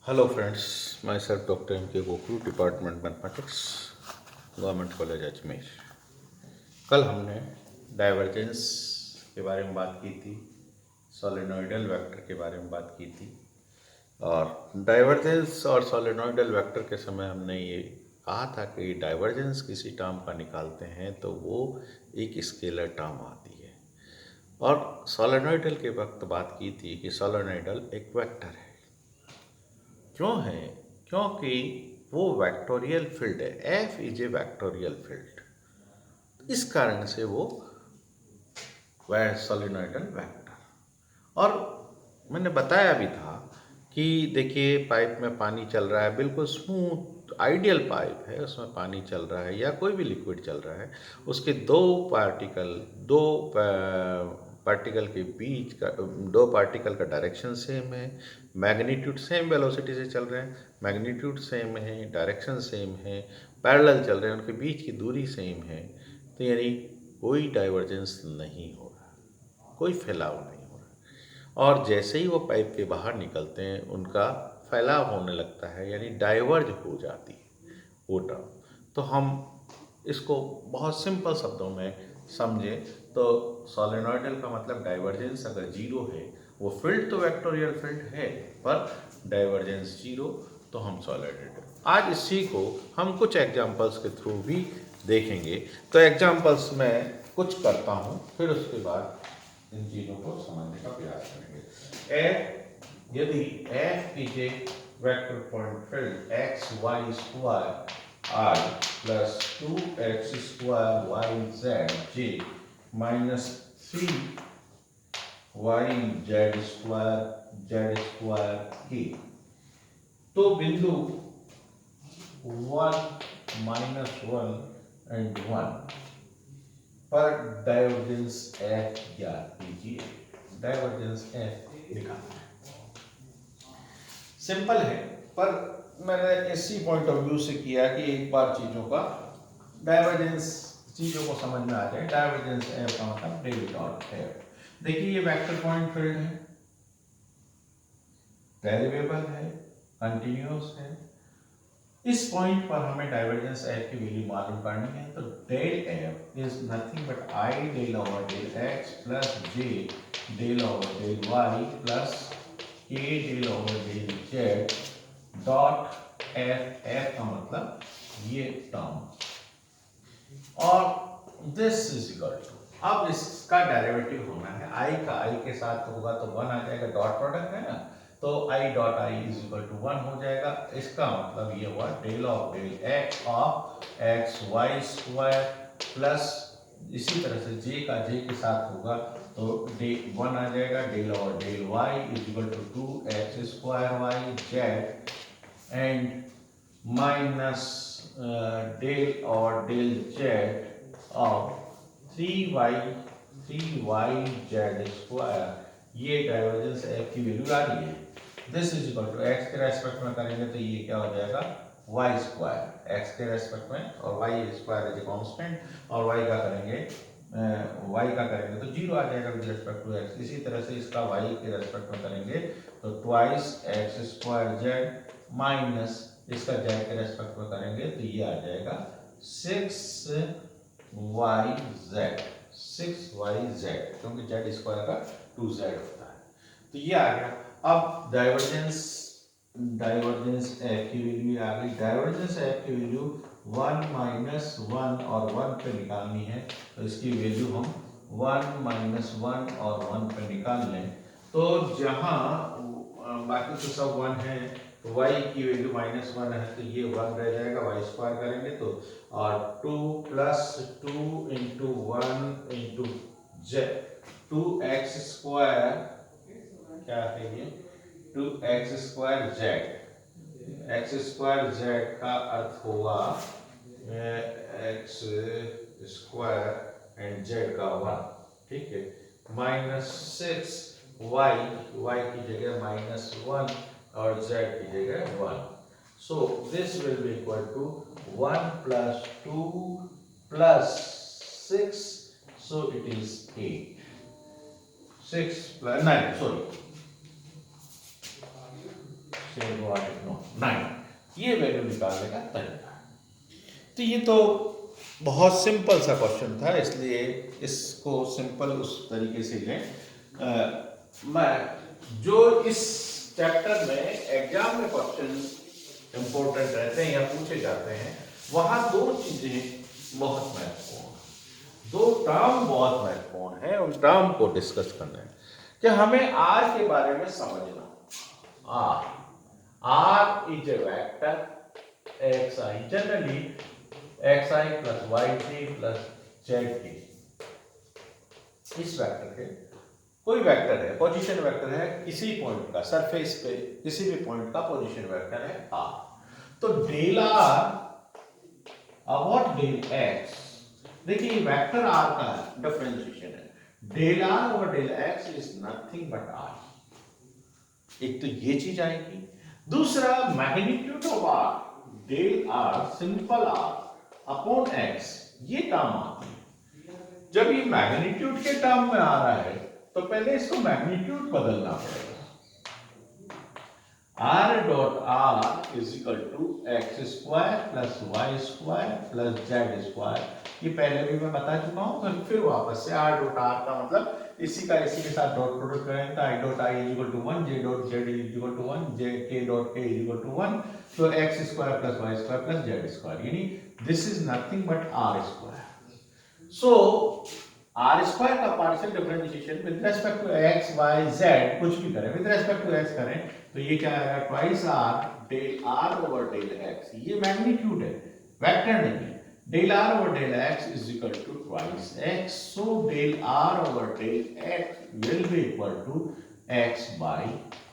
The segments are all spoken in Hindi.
Hello friends, myself doctor M K Gokhru, department mathematics, government college Ajmer. कल हमने डाइवर्जेंस के बारे में बात की थी, सोलेनोइडल वेक्टर के बारे में बात की थी। और डाइवर्जेंस और सोलेनोइडल वेक्टर के समय हमने ये कहा था कि डाइवर्जेंस किसी टर्म का निकालते हैं तो वो एक स्केलर टर्म आती है। और सोलेनोइडल के वक्त बात की थी कि सोलेनोइडल एक वेक्टर है। क्यों है? क्योंकि वो वेक्टोरियल फील्ड है। F is A vectorial field, इस कारण से वो सोलेनोइडल वेक्टर। और मैंने बताया भी था कि देखिए, पाइप में पानी चल रहा है, बिल्कुल स्मूथ आइडियल पाइप है, उसमें पानी चल रहा है या कोई भी लिक्विड चल रहा है। उसके दो पार्टिकल के बीच का, दो पार्टिकल का डायरेक्शन सेम है, मैग्नीट्यूड सेम वेलोसिटी से चल रहे हैं, मैग्नीट्यूड सेम है, डायरेक्शन सेम है, पैरेलल चल रहे हैं, उनके बीच की दूरी सेम है। तो यानी कोई डाइवर्जेंस नहीं हो रहा, कोई फैलाव नहीं हो रहा। और जैसे ही वो पाइप के बाहर निकलते हैं उनका फैलाव होने लगता है, यानी डाइवर्ज हो जाती है वो टर्म। तो हम इसको बहुत सिंपल शब्दों में समझें तो सोलेनोइडल का मतलब डाइवर्जेंस अगर जीरो है, वो फील्ड तो वेक्टोरियल फील्ड है पर डाइवर्जेंस जीरो, तो हम सोलेनोइडल। आज इसी को हम कुछ एग्जांपल्स के थ्रू भी देखेंगे। तो एग्जांपल्स में कुछ करता हूँ, फिर उसके बाद इन चीज़ों को समझने का प्रयास करेंगे। एफ, यदि F is a vector point field X Y square I plus 2x square yz j minus 3yz square k। तो बिंदु 1 -1 एंड 1 पर डाइवर्जेंस एफ ज्ञात कीजिए। डाइवर्जेंस एफ निकालना है, सिंपल है, पर मैंने इसी पॉइंट ऑफ व्यू से किया कि एक बार चीज़ों का डाइवर्जेंस, चीज़ों को समझ में आ जाए। डाइवर्जेंस एफ का मतलब डेल डॉट एफ। देखिए, ये वेक्टर पॉइंट फील्ड है, डेरिवेबल है, कंटिन्यूअस है। इस पॉइंट पर हमें डाइवर्जेंस एफ की वैल्यू मालूम करनी है। तो del F is nothing but I del over del X plus J del over del Y plus K del over del Z dot F. F का मतलब ये टर्म, और दिस इज इक्वल टू, अब इसका डेरिवेटिव होना है। आई का आई के साथ होगा तो 1 आ जाएगा, डॉट प्रोडक्ट है ना, तो I dot I is equal to 1 हो जाएगा। इसका मतलब ये हुआ del of del X of X Y square plus, इसी तरह से जे का जे के साथ होगा तो डे 1 आ जाएगा, del of del Y is equal to 2x square Y Z and minus del और del Z of 3y Z square. ये डाइवर्जेंस एफ की वैल्यू आ रही है। This is equal to X के रेस्पेक्ट में करेंगे तो ये क्या हो जाएगा, वाई स्क्वायर एक्स के रेस्पेक्ट में, और Y square is a constant, और वाई का करेंगे तो जीरो आ जाएगा विद रेस्पेक्ट टू एक्स। इसी तरह से इसका वाई के रेस्पेक्ट में करेंगे तो twice x square Z minus इसका जेड के रेस्पेक्ट में करेंगे तो ये आ जाएगा 6yz, क्योंकि जेड स्क्वायर का 2z होता है। तो ये आ गया। अब डाइवर्जेंस एफ की वैल्यू आ गई। डाइवर्जेंस एफ की वैल्यू 1 -1 और 1 पे निकालनी है, तो इसकी वैल्यू हम 1 -1 और 1 पे निकाल लें तो जहां बाकी तो सब 1 है, तो y की वैल्यू -1 है तो ये 1 रह जाएगा, y स्क्वायर करेंगे तो, और 2 + 2 × 1 × z 2x स्क्वायर, क्या है ये 2x square z। x square z का अर्थ होगा x स्क्वायर एंड z का 1, ठीक है, -6y, y की जगह -1 और z की जगह 1। So this will be equal to 1 + 2 + 6, so it is 8। 6 + 9, sorry, 9, ये वैल्यू निकालने का तरीका है। तो ये तो बहुत सिंपल सा क्वेश्चन था, इसलिए इसको सिंपल उस तरीके से लें। मैं जो इस चैप्टर में एग्जाम में क्वेश्चन इंपॉर्टेंट रहते हैं या पूछे जाते हैं, वहां दो चीजें बहुत महत्वपूर्ण, दो टर्म बहुत महत्वपूर्ण है, उन टर्म को डिस्कस करना है कि हमें आर के बारे में समझना। R is a vector X I, generally X I plus Y T plus Z T, इस वेक्टर के कोई वेक्टर है, पोजीशन वेक्टर है किसी पॉइंट का, सरफेस पे किसी भी पॉइंट का पोजीशन वेक्टर है आर। तो del R upon del X, देखिए वेक्टर आर का डिफरेंशिएशन है, del are over del x is nothing but R. एक तो ये चीज आएगी, दूसरा magnitude of R, del R simple R upon X, ये टर्म आती है। जब ये मैग्नीट्यूड के टर्म में आ रहा है तो पहले इसको मैग्नीट्यूड बदलना पड़ेगा। r dot r is equal to X square plus Y square plus Z square, ये पहले भी मैं बता चुका हूं, फिर वापस से r डॉट r का मतलब इसी का इसी के साथ डॉट प्रोडक्ट करें तो i dot i is equal to 1, j dot z is equal to 1, j k dot k is equal to 1, तो x square plus Y square plus Z square, यानी this is nothing but r square. So R square का partial differentiation with respect to X Y Z, कुछ भी करें विद रिस्पेक्ट टू एक्स करें तो ये क्या आएगा, twice r del are over del x, ये मैग्नीट्यूड है, वेक्टर नहीं है। Del are over del x is equal to twice x, so del are over del x will be equal to x by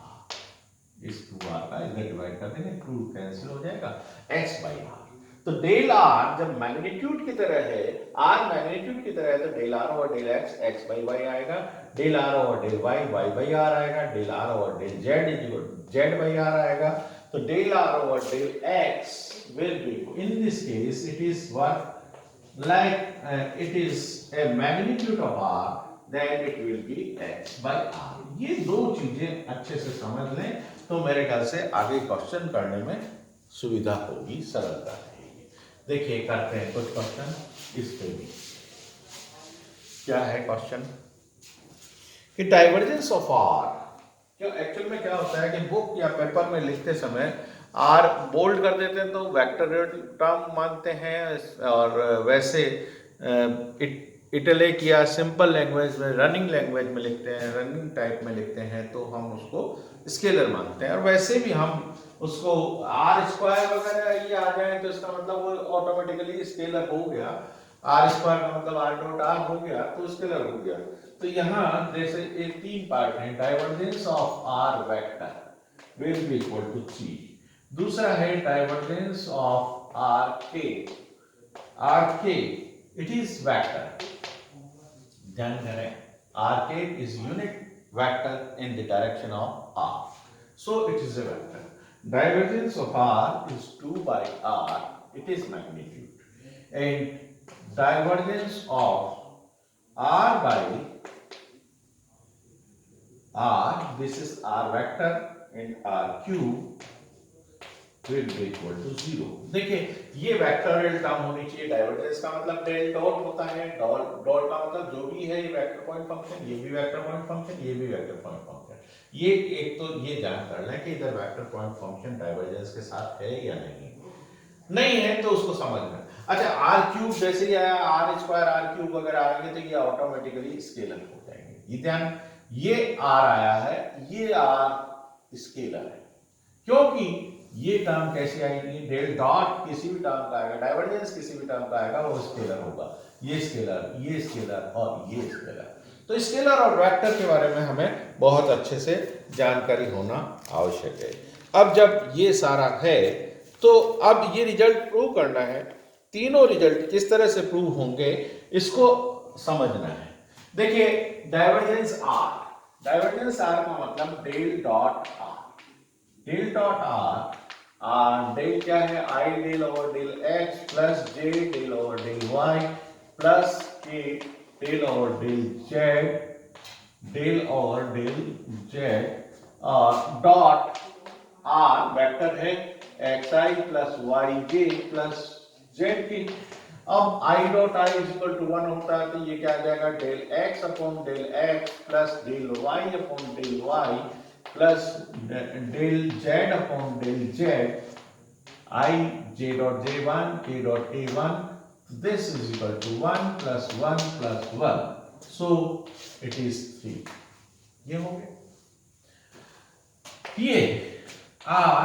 r. इस 2r का इधर डिवाइड कर देंगे, 2 कैंसिल हो जाएगा, x बाई आर। तो डेल आर जब मैग्नीट्यूड की तरह है, आर मैग्नीट्यूड की तरह है, तो del are over del X X by Y आएगा, del are over del Y Y by R आएगा, del are over del Z Z by R आएगा। तो del are over del x will be, in this case it is what like it is a magnitude of R, then it will be x by r. ये दो चीजें अच्छे से समझ लें तो मेरे ख्याल से आगे क्वेश्चन करने में सुविधा होगी, सरलता रहेगी। देखिए करते हैं कुछ क्वेश्चन इस पे भी। क्या है क्वेश्चन कि डाइवर्जेंस ऑफ आर, क्या एक्चुअल में क्या होता है कि बुक या पेपर में लिखते समय आर बोल्ड कर देते हैं तो वेक्टर टर्म मानते हैं, और वैसे इटलिक या सिंपल लैंग्वेज में, रनिंग लैंग्वेज में लिखते हैं, रनिंग टाइप में लिखते हैं तो हम उसको स्केलर मानते हैं। और वैसे भी हम उसको आर स्क्वायर वगैरह ये आ जाए तो इसका मतलब वो ऑटोमेटिकली स्केलर हो गया, आर स्क्वायर का मतलब आर डॉट आर हो गया तो स्केलर हो गया। तो यहाँ जैसे ये 3 पार्ट हैं, divergence of R vector will be equal to C, दूसरा है डाइवर्जेंस ऑफ आर के इट इज वेक्टर, ध्यान करें आर के is unit vector in the direction of R, so it is a vector. Divergence of r is 2 by r, it is magnitude, and divergence of r by r, this is r vector and r cube will be equal to 0। देखिए ये वेक्टोरियल टर्म होनी चाहिए, डाइवर्जेंस का मतलब डेल डॉट होता है, डॉट का मतलब जो भी है ये वेक्टर पॉइंट फंक्शन, ये भी वेक्टर पॉइंट फंक्शन, ये भी वेक्टर पॉइंट फंक्शन। ये एक तो ये जान कर लें कि इधर वेक्टर पॉइंट फंक्शन डाइवर्जेंस के साथ है या नहीं है तो उसको समझना। अच्छा आर क्यूब जैसे ही आया, आर स्क्वायर आर क्यूब वगैरह आएंगे तो ये ऑटोमेटिकली स्केलर हो जाएंगे, ये ध्यान, ये आर आया है, ये आर स्केलर है, क्योंकि ये टर्म कैसे आएगी, डेल डॉट किसी भी टर्म का आएगा, डाइवर्जेंस किसी भी टर्म का आएगा वो स्केलर होगा, ये स्केलर और ये स्केलर। तो स्केलर और वेक्टर के बारे में हमें बहुत अच्छे से जानकारी होना आवश्यक है। अब जब ये सारा है तो अब ये रिजल्ट प्रूव करना है, तीनों रिजल्ट किस तरह से प्रूव होंगे इसको समझना है। देखिए डाइवर्जेंस आर का मतलब del dot R, del dot R, del क्या है, I del over del X plus J del over del Y plus K del over del Z, del over del Z, और डॉट आर वेक्टर है xi plus yj plus zk। अब i dot i is equal to 1 होता है तो ये क्या आ जाएगा del x upon del x plus del y upon del y plus del z upon del z I j dot j1 k dot k1 this is equal to 1 plus 1 plus 1 so it is 3। ये हो गया। ये r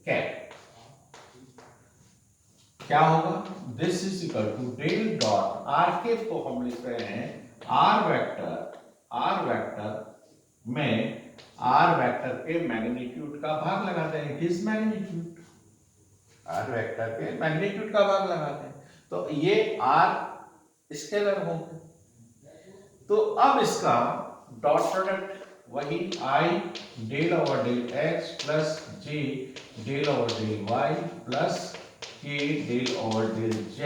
कैप क्या होगा this is equal to del dot r cap को हम लिख रहे हैं r वेक्टर में r वेक्टर के मैग्नीट्यूड का भाग लगाते हैं it is magnitude r vector के मैग्नीट्यूड का भाग लगाते हैं तो ये r स्केलर हो गया। तो अब इसका डॉट प्रोडक्ट वही i del over del x plus j del over del y plus k del over del z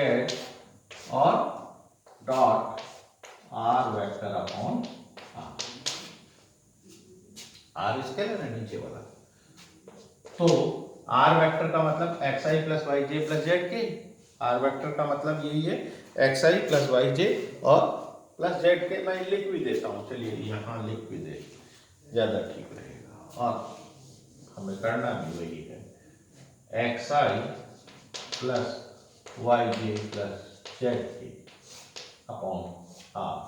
और dot r vector upon r scalar है नीचे वाला। तो r वेक्टर का मतलब xi plus yj plus zk r vector का मतलब यही है xi प्लस yj और प्लस zk। मैं लिख भी देता हूँ चलिए यहाँ लिख भी दे ज्यादा ठीक रहेगा और हमें करना भी वही है xi plus yj plus zk upon r।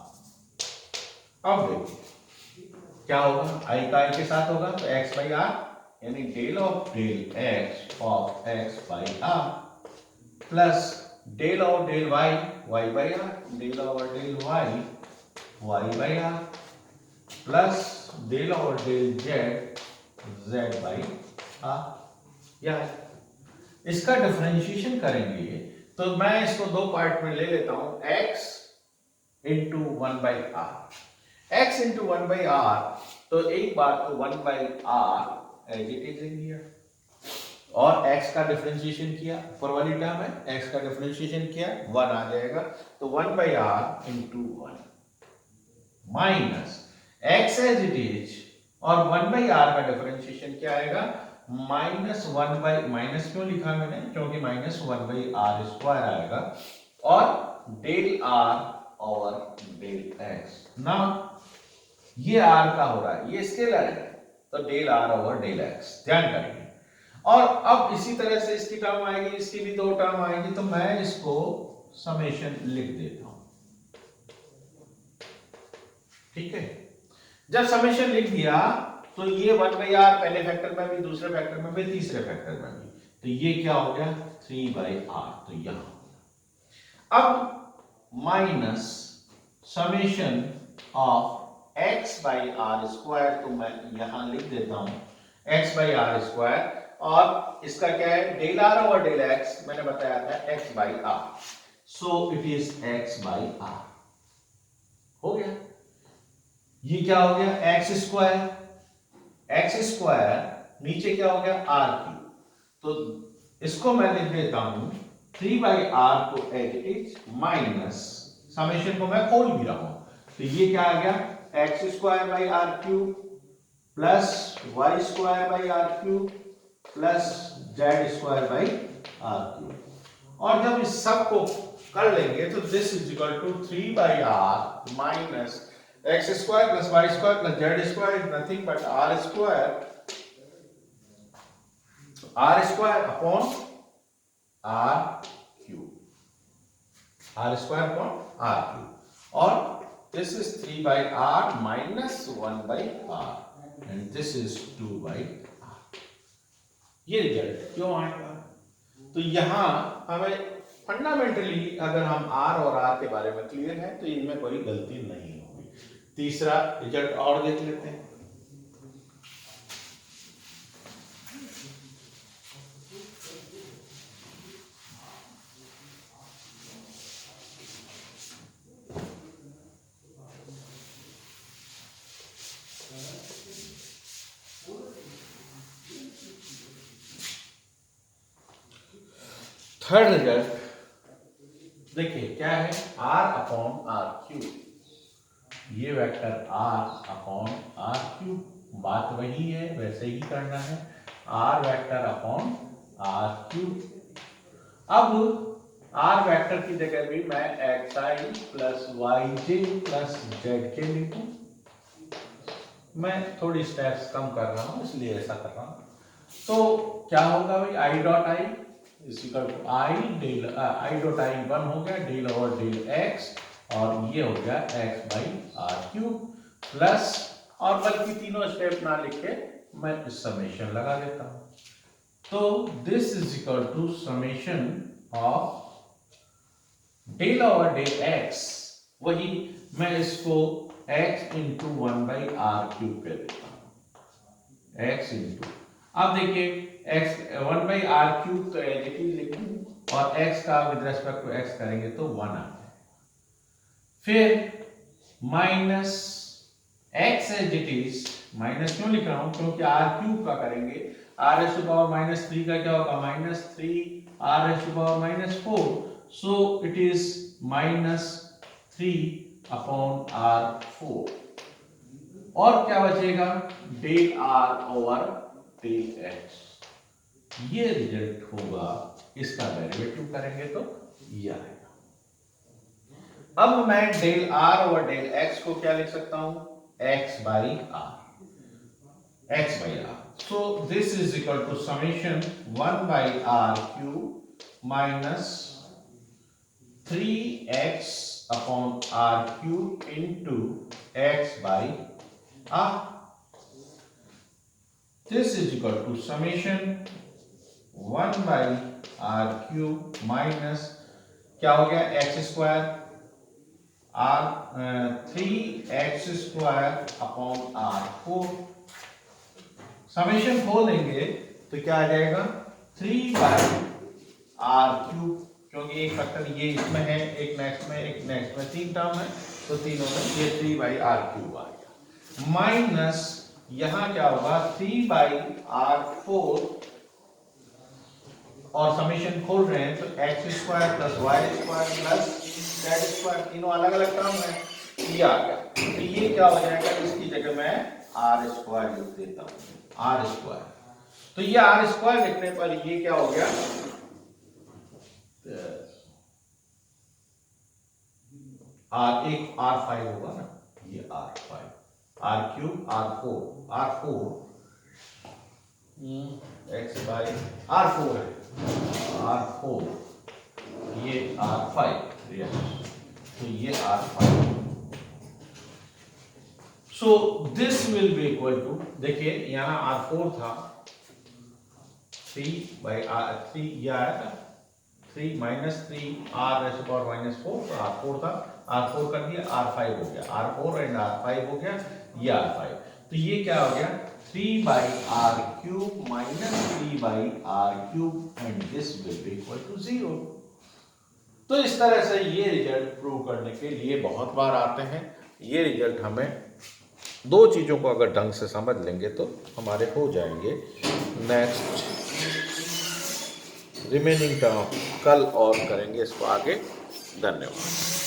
अब देखिए क्या होगा i का i के साथ होगा तो x बाई आर यानी del of del x of x by r plus del of del y y by r del over del y y by r plus del over del z z by r. या इसका डिफरेंशिएशन करेंगे तो मैं इसको दो पार्ट में ले लेता हूं x into 1 by r x into 1 by are तो एक बार तो 1 by r as it is in here और x का डिफरेंशिएशन किया ऊपर वाली टर्म है x का डिफरेंशिएशन किया 1 आ जाएगा तो 1 by r into 1 minus x as it is और 1 बाई आर का डिफरेंशिएशन क्या आएगा माइनस 1 बाई माइनस क्यों लिखा मैंने क्योंकि माइनस 1 बाई आर स्क्वायर आएगा और del are over del x ना ये आर का हो रहा है ये स्केलर है तो del are over del x ध्यान करेंगे। और अब इसी तरह से इसकी टर्म आएगी इसकी भी दो टर्म आएगी तो मैं इसको समेशन लिख देता हूं ठीक है। जब समेशन लिख दिया तो ये 1 बाई आर पहले फैक्टर में भी दूसरे फैक्टर में भी तीसरे फैक्टर में भी तो ये क्या हो गया 3 बाई आर तो यहां अब minus summation of x by r square तो मैं यहां लिख देता हूं x बाई आर स्क्वायर और इसका क्या है del are over del x मैंने बताया था x by r so it is x by r हो गया। ये क्या हो गया x स्क्वायर नीचे क्या हो गया r क्यूब तो इसको मैं लिख देता हूं 3 बाई आर को as it is minus summation को मैं खोल भी रहा हूं तो ये क्या आ गया x square by r cube plus y square by r cube plus z square by r cube और जब इस सब को कर लेंगे तो this is equal to 3 by r minus x square plus y square plus z square is nothing but r square upon r cube r square upon r cube और this is 3 by r minus 1 by r and this is 2 by r। ये रिजल्ट क्यों आएगा तो यहां हमें फंडामेंटली अगर हम r और r के बारे में क्लियर है तो इनमें कोई गलती नहीं होगी। तीसरा रिजल्ट और देख लेते हैं। थर्ड रिजल्ट देखिए क्या है r अपॉन आर क्यूब ये vector r upon r cube बात वही है, वैसे ही करना है, r vector upon r cube. अब आर वेक्टर की जगह भी मैं एक्स आई plus y j plus z के लिखूं। मैं थोड़ी स्टेप्स कम कर रहा हूं इसलिए ऐसा कर रहा हूं। तो क्या होगा भाई, i dot I is equal to i dot i 1 हो गया डेल ओवर डेल एक्स, और ये हो गया x by r cube plus, और बल्कि तीनों स्टेप ना लिखे मैं इस समेशन लगा देता हूं। तो this is equal to summation of del over del x, वही मैं इसको x into 1 by r cube कर देता हूं, x इंटू, अब देखिए x 1 बाई आर क्यूब तो एज इट इज लिखूं, और x का विद रेस्पेक्ट टू x करेंगे तो 1 आ जाए, फिर minus x as it is, minus क्यों लिख रहा हूं, क्योंकि आर क्यूब का करेंगे, r as to power minus 3 का क्या होगा, minus 3 r as to power minus 4, so it is minus 3 upon r 4, और क्या बचेगा, del are over del x, ये रिजल्ट होगा, इसका डेरिवेटिव करेंगे तो ये आएगा। अब मैं del are over del x को क्या लिख सकता हूं, x by r, x by r, so this is equal to summation 1 by r cube minus 3x upon r cube into x by r. This is equal to summation 1 by r cube minus क्या हो गया, x square r 3x square upon r4, summation खोलेंगे तो क्या आ जाएगा, 3 बाई आर क्यूब, क्योंकि एक फैक्टर ये इसमें है, एक नेक्स्ट में 3 टर्म है, तो तीनों में ये 3 बाई आर क्यूब आ गया, माइनस यहां क्या होगा 3 बाई आर 4, और समेशन खोल रहे हैं तो x square plus Y square plus Z square, तीनों अलग अलग टर्म है, ये आ गया, तो ये क्या हो जाएगा, इसकी जगह मैं आर स्क्वायर लिख देता हूं, आर स्क्वायर, तो ये आर स्क्वायर लिखने पर ये क्या हो गया, आर एक R5 होगा ना, ये R5, are cube R4 x by R4 है, R4 ये R5, तो ये R5, so this will be equal to, देखिए यहां R4 था 3 by R3, ये आया था 3 minus 3 R raised to power minus 4, तो R4 था, R4 कर दिया, R5 हो गया, R4 एंड R5 हो गया, ये R5, तो ये क्या हो गया 3 by R cube minus 3 by R cube and this will be equal to 0। तो इस तरह से ये रिजल्ट प्रूव करने के लिए बहुत बार आते हैं, ये रिजल्ट हमें दो चीज़ों को अगर ढंग से समझ लेंगे तो हमारे हो जाएंगे। नेक्स्ट रिमेनिंग टर्म कल और करेंगे इसको आगे। धन्यवाद।